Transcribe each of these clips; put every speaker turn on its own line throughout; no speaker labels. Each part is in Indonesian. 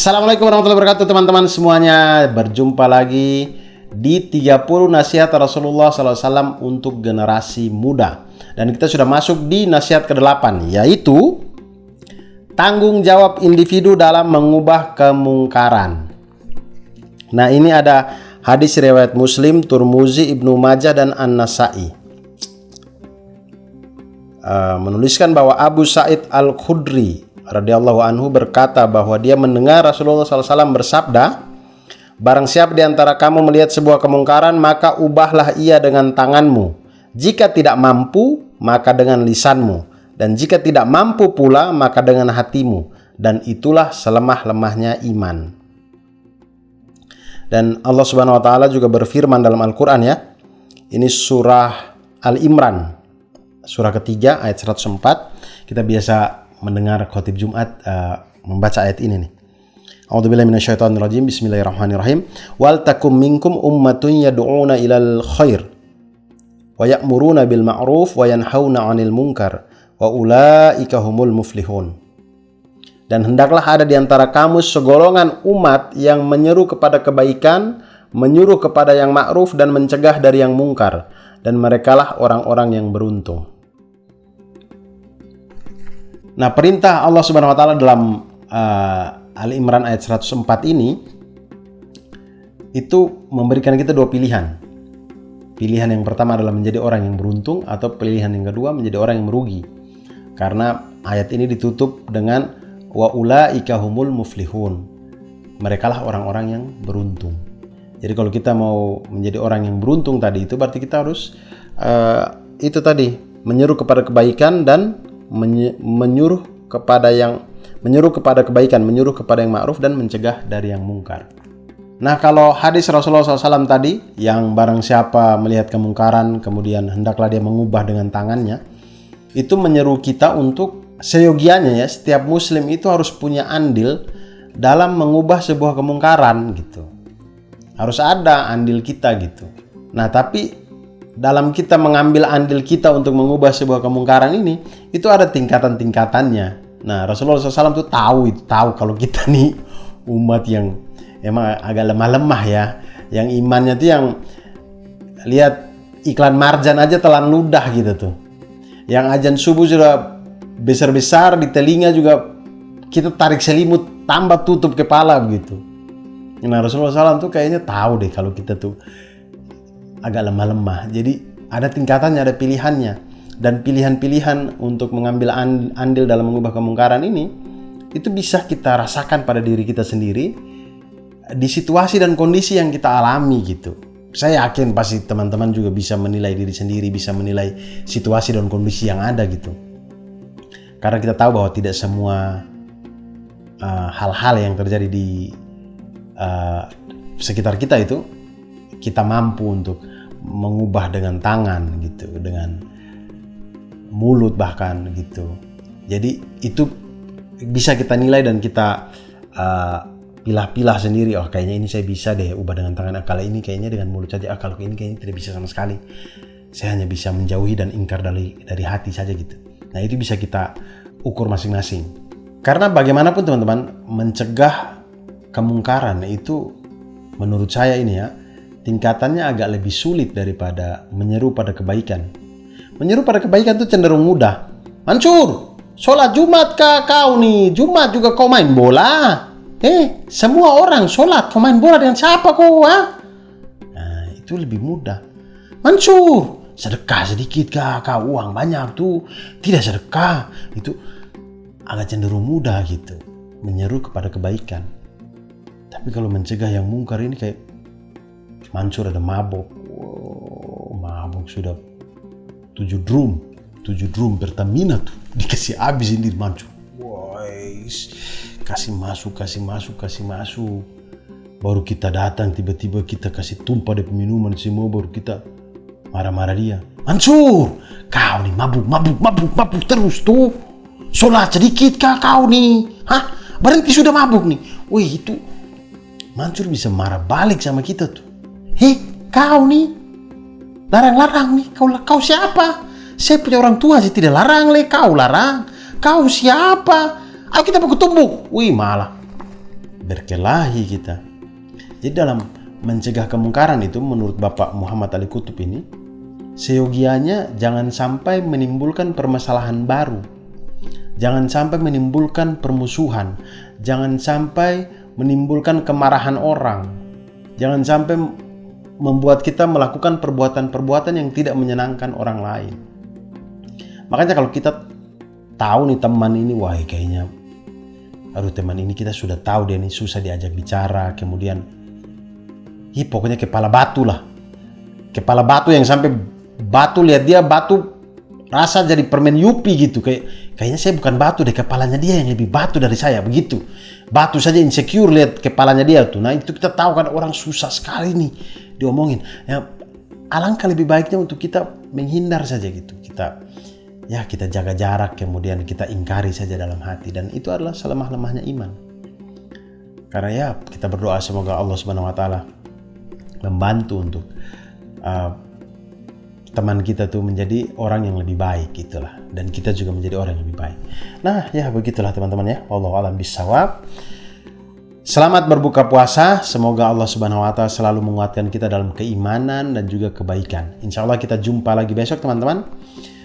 Assalamualaikum warahmatullahi wabarakatuh teman-teman semuanya. Berjumpa lagi di 30 nasihat Rasulullah SAW untuk generasi muda. Dan kita sudah masuk di nasihat ke-8, yaitu tanggung jawab individu dalam mengubah kemungkaran. Nah, ini ada hadis riwayat Muslim, Turmuzi, Ibnu Majah, dan An-Nasa'i. Menuliskan bahwa Abu Sa'id Al-Khudri radhiyallahu anhu berkata bahwa dia mendengar Rasulullah SAW bersabda, "Barang siapa di antara kamu melihat sebuah kemungkaran, maka ubahlah ia dengan tanganmu. Jika tidak mampu, maka dengan lisanmu. Dan jika tidak mampu pula, maka dengan hatimu. Dan itulah selemah-lemahnya iman." Dan Allah Subhanahu wa taala juga berfirman dalam Al-Qur'an, ya. Ini surah Al-Imran, surah ketiga ayat 104. Kita biasa mendengar khotib Jumat membaca ayat ini nih. A'udzubillahi minasyaitonirrajim. Bismillahirrahmanirrahim. Wal takum minkum ummatun yad'una ilal khair wa ya'muruna bil ma'ruf wa yanhauna 'anil munkar wa ulaika humul muflihun. Dan hendaklah ada di antara kamu segolongan umat yang menyeru kepada kebaikan, menyuruh kepada yang ma'ruf, dan mencegah dari yang mungkar, dan merekalah orang-orang yang beruntung. Nah, perintah Allah Subhanahu wa taala dalam Al-Imran ayat 104 ini itu memberikan kita dua pilihan. Pilihan yang pertama adalah menjadi orang yang beruntung, atau pilihan yang kedua menjadi orang yang merugi. Karena ayat ini ditutup dengan wa ulaika humul muflihun. Merekalah orang-orang yang beruntung. Jadi kalau kita mau menjadi orang yang beruntung tadi, itu berarti kita harus itu tadi, menyeru kepada kebaikan dan menyuruh kepada kebaikan, menyuruh kepada yang ma'ruf, dan mencegah dari yang mungkar. Nah, kalau hadis Rasulullah SAW tadi, yang barang siapa melihat kemungkaran kemudian hendaklah dia mengubah dengan tangannya, itu menyeru kita untuk seyogianya, ya, setiap muslim itu harus punya andil dalam mengubah sebuah kemungkaran gitu. Harus ada andil kita gitu. Nah, tapi dalam kita mengambil andil kita untuk mengubah sebuah kemungkaran ini, itu ada tingkatan-tingkatannya. Nah, Rasulullah SAW tuh tahu kalau kita nih umat yang emang agak lemah-lemah, ya, yang imannya tuh yang lihat iklan marjan aja telan ludah gitu tuh, yang azan subuh sudah besar-besar di telinga juga kita tarik selimut tambah tutup kepala gitu. Nah, Rasulullah SAW tuh kayaknya tahu deh kalau kita tuh agak lemah-lemah. Jadi ada tingkatannya, ada pilihannya. Dan pilihan-pilihan untuk mengambil andil dalam mengubah kemungkaran ini, itu bisa kita rasakan pada diri kita sendiri di situasi dan kondisi yang kita alami gitu. Saya yakin pasti teman-teman juga bisa menilai diri sendiri, bisa menilai situasi dan kondisi yang ada gitu. Karena kita tahu bahwa tidak semua hal-hal yang terjadi di sekitar kita itu kita mampu untuk mengubah dengan tangan gitu, dengan mulut bahkan gitu. Jadi itu bisa kita nilai dan kita pilah-pilah sendiri. Oh, kayaknya ini saya bisa deh ubah dengan tangan. Kalau ini kayaknya dengan mulut saja. Kalau ini kayaknya tidak bisa sama sekali. Saya hanya bisa menjauhi dan ingkar dari hati saja gitu. Nah, itu bisa kita ukur masing-masing. Karena bagaimanapun teman-teman, mencegah kemungkaran itu menurut saya ini, ya, tingkatannya agak lebih sulit daripada menyeru pada kebaikan. Menyeru pada kebaikan itu cenderung mudah. Mansur, sholat Jumat kah kau nih? Jumat juga kau main bola? Semua orang sholat, kau main bola dengan siapa kau? Nah, itu lebih mudah. Mansur, sedekah sedikit kah kau? Uang banyak tuh. Tidak sedekah. Itu agak cenderung mudah gitu, menyeru kepada kebaikan. Tapi kalau mencegah yang mungkar ini kayak Mansur ada mabok. Wow, mabok sudah 7 drum Pertamina tuh dikasih habis ini Mansur. Wais, kasih masuk. Baru kita datang, tiba-tiba kita kasih tumpah deh minuman semua, baru kita marah-marah dia. Mansur, kau nih mabuk terus tuh. Sholat sedikit kah kau nih? Berhenti sudah mabuk nih. Wih, itu Mansur bisa marah balik sama kita tuh. Kau nih larang-larang nih. Kau siapa? Saya punya orang tua, saya tidak larang kau larang. Kau siapa? Ayo kita baku tumbuk. Wih, malah berkelahi kita. Jadi dalam mencegah kemungkaran itu menurut Bapak Muhammad Ali Kutub ini, seyogianya jangan sampai menimbulkan permasalahan baru. Jangan sampai menimbulkan permusuhan. Jangan sampai menimbulkan kemarahan orang. Jangan sampai membuat kita melakukan perbuatan-perbuatan yang tidak menyenangkan orang lain. Makanya kalau kita tahu nih teman ini, wah kayaknya aduh teman ini kita sudah tahu dia ini susah diajak bicara, kemudian pokoknya kepala batu lah. Kepala batu yang sampai batu lihat dia batu rasa jadi permen yupi gitu. Kayaknya saya bukan batu deh, kepalanya dia yang lebih batu dari saya, begitu. Batu saja insecure lihat kepalanya dia tuh. Nah itu kita tahu kan orang susah sekali nih diomongin. Ya, alangkah lebih baiknya untuk kita menghindar saja gitu. Kita jaga jarak, kemudian kita ingkari saja dalam hati, dan itu adalah selemah-lemahnya iman. Karena kita berdoa semoga Allah Subhanahu wa taala membantu untuk teman kita tuh menjadi orang yang lebih baik gitulah, dan kita juga menjadi orang yang lebih baik. Nah, begitulah teman-teman ya. Wallahu a'lam bishawab. Selamat berbuka puasa. Semoga Allah Subhanahu wa taala selalu menguatkan kita dalam keimanan dan juga kebaikan. Insyaallah kita jumpa lagi besok teman-teman.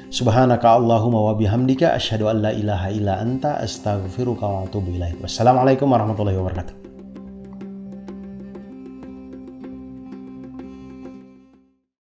Subhanaka Allahumma wa bihamdika asyhadu an la ilaha illa anta astaghfiruka wa atubu ilaik. Wassalamualaikum warahmatullahi wabarakatuh.